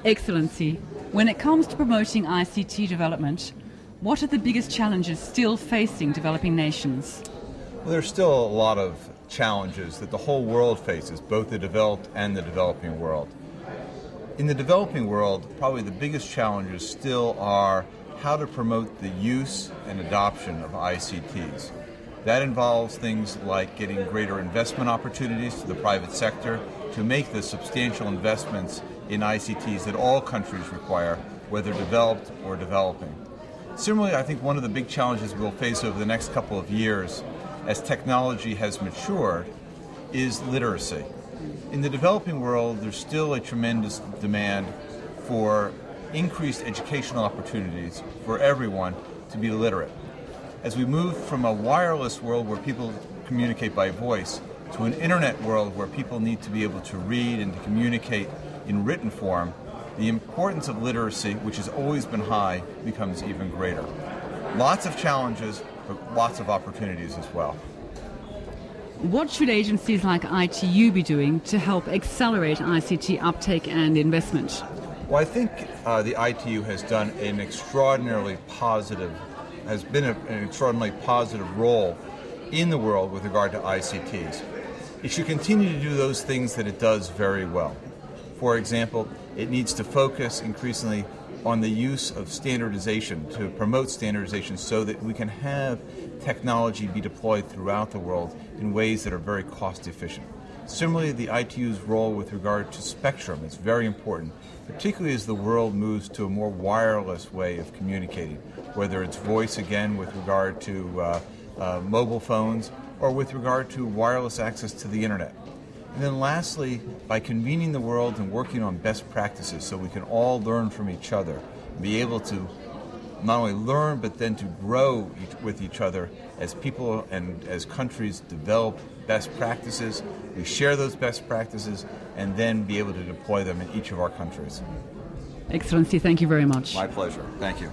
Excellency, when it comes to promoting ICT development, what are the biggest challenges still facing developing nations? Well, there's still a lot of challenges that the whole world faces, both the developed and the developing world. In the developing world, probably the biggest challenges still are how to promote the use and adoption of ICTs. That involves things like getting greater investment opportunities to the private sector to make the substantial investments in ICTs that all countries require, whether developed or developing. Similarly, I think one of the big challenges we'll face over the next couple of years as technology has matured is literacy. In the developing world, there's still a tremendous demand for increased educational opportunities for everyone to be literate. As we move from a wireless world where people communicate by voice to an internet world where people need to be able to read and to communicate in written form, the importance of literacy, which has always been high, becomes even greater. Lots of challenges, but lots of opportunities as well. What should agencies like ITU be doing to help accelerate ICT uptake and investment? Well, I think the ITU has done an extraordinarily positive role in the world with regard to ICTs. It should continue to do those things that it does very well. For example, it needs to focus increasingly on the use of standardization, to promote standardization so that we can have technology be deployed throughout the world in ways that are very cost efficient. Similarly, the ITU's role with regard to spectrum is very important, particularly as the world moves to a more wireless way of communicating, whether it's voice again with regard to mobile phones or with regard to wireless access to the internet. And then lastly, by convening the world and working on best practices so we can all learn from each other, be able to not only learn but then to grow with each other as people and as countries develop best practices, we share those best practices and then be able to deploy them in each of our countries. Excellency, thank you very much. My pleasure. Thank you.